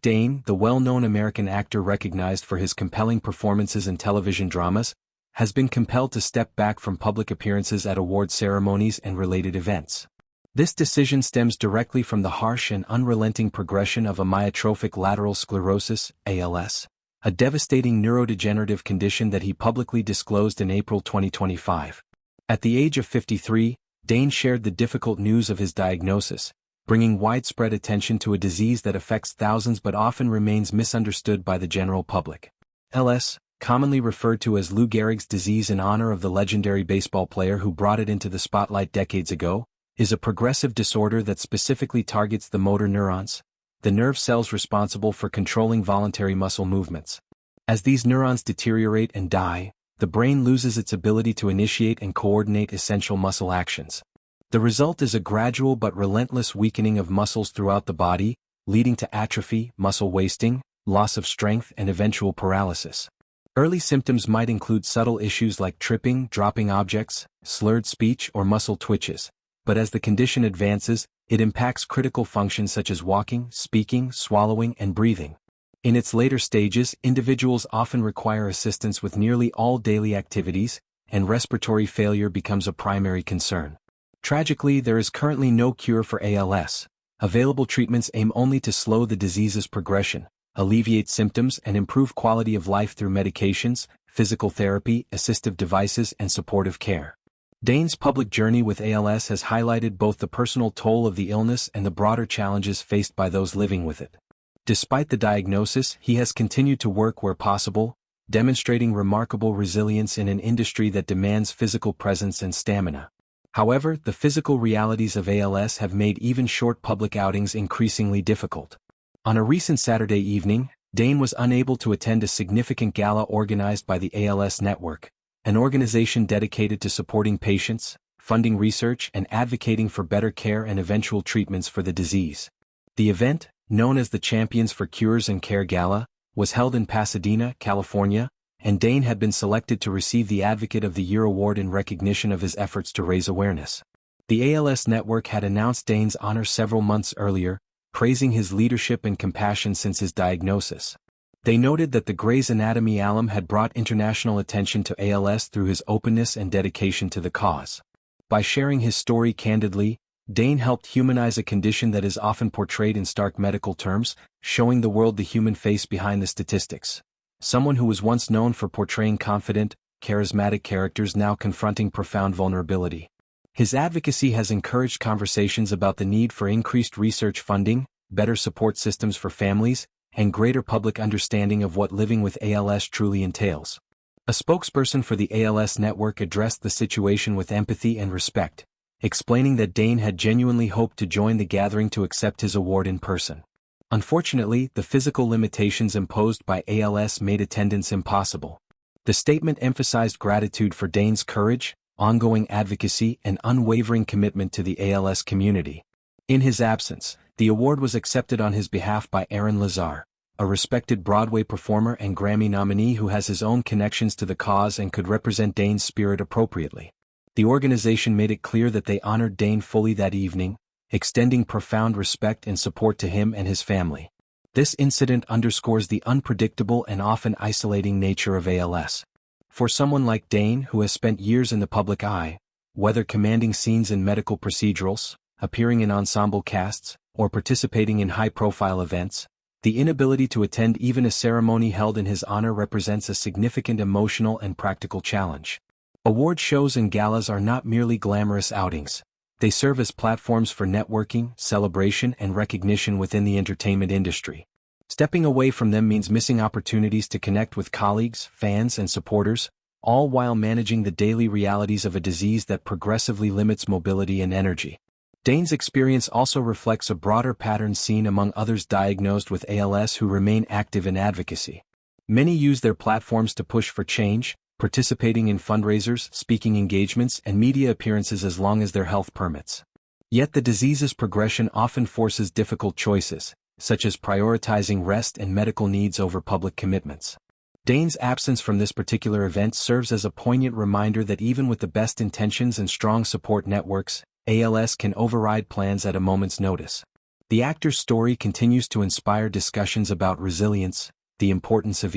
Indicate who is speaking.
Speaker 1: Dane, the well-known American actor recognized for his compelling performances in television dramas, has been compelled to step back from public appearances at award ceremonies and related events. This decision stems directly from the harsh and unrelenting progression of amyotrophic lateral sclerosis, ALS, a devastating neurodegenerative condition that he publicly disclosed in April 2025. At the age of 53, Dane shared the difficult news of his diagnosis, bringing widespread attention to a disease that affects thousands but often remains misunderstood by the general public. ALS, commonly referred to as Lou Gehrig's disease in honor of the legendary baseball player who brought it into the spotlight decades ago, is a progressive disorder that specifically targets the motor neurons, the nerve cells responsible for controlling voluntary muscle movements. As these neurons deteriorate and die, the brain loses its ability to initiate and coordinate essential muscle actions. The result is a gradual but relentless weakening of muscles throughout the body, leading to atrophy, muscle wasting, loss of strength, and eventual paralysis. Early symptoms might include subtle issues like tripping, dropping objects, slurred speech, or muscle twitches, but as the condition advances, it impacts critical functions such as walking, speaking, swallowing, and breathing. In its later stages, individuals often require assistance with nearly all daily activities, and respiratory failure becomes a primary concern. Tragically, there is currently no cure for ALS. Available treatments aim only to slow the disease's progression, alleviate symptoms, and improve quality of life through medications, physical therapy, assistive devices, and supportive care. Dane's public journey with ALS has highlighted both the personal toll of the illness and the broader challenges faced by those living with it. Despite the diagnosis, he has continued to work where possible, demonstrating remarkable resilience in an industry that demands physical presence and stamina. However, the physical realities of ALS have made even short public outings increasingly difficult. On a recent Saturday evening, Dane was unable to attend a significant gala organized by the ALS Network, an organization dedicated to supporting patients, funding research, and advocating for better care and eventual treatments for the disease. The event, known as the Champions for Cures and Care Gala, was held in Pasadena, California, and Dane had been selected to receive the Advocate of the Year award in recognition of his efforts to raise awareness. The ALS Network had announced Dane's honor several months earlier, praising his leadership and compassion since his diagnosis. They noted that the Grey's Anatomy alum had brought international attention to ALS through his openness and dedication to the cause. By sharing his story candidly, Dane helped humanize a condition that is often portrayed in stark medical terms, showing the world the human face behind the statistics. Someone who was once known for portraying confident, charismatic characters now confronting profound vulnerability. His advocacy has encouraged conversations about the need for increased research funding, better support systems for families, and greater public understanding of what living with ALS truly entails. A spokesperson for the ALS Network addressed the situation with empathy and respect, explaining that Dane had genuinely hoped to join the gathering to accept his award in person. Unfortunately, the physical limitations imposed by ALS made attendance impossible. The statement emphasized gratitude for Dane's courage, ongoing advocacy, and unwavering commitment to the ALS community. In his absence, the award was accepted on his behalf by Aaron Lazar, a respected Broadway performer and Grammy nominee who has his own connections to the cause and could represent Dane's spirit appropriately. The organization made it clear that they honored Dane fully that evening, extending profound respect and support to him and his family. This incident underscores the unpredictable and often isolating nature of ALS. For someone like Dane, who has spent years in the public eye, whether commanding scenes in medical procedurals, appearing in ensemble casts, or participating in high-profile events, the inability to attend even a ceremony held in his honor represents a significant emotional and practical challenge. Award shows and galas are not merely glamorous outings. They serve as platforms for networking, celebration, and recognition within the entertainment industry. Stepping away from them means missing opportunities to connect with colleagues, fans, and supporters, all while managing the daily realities of a disease that progressively limits mobility and energy. Dane's experience also reflects a broader pattern seen among others diagnosed with ALS who remain active in advocacy. Many use their platforms to push for change, participating in fundraisers, speaking engagements, and media appearances as long as their health permits. Yet the disease's progression often forces difficult choices, such as prioritizing rest and medical needs over public commitments. Dane's absence from this particular event serves as a poignant reminder that even with the best intentions and strong support networks, ALS can override plans at a moment's notice. The actor's story continues to inspire discussions about resilience, the importance of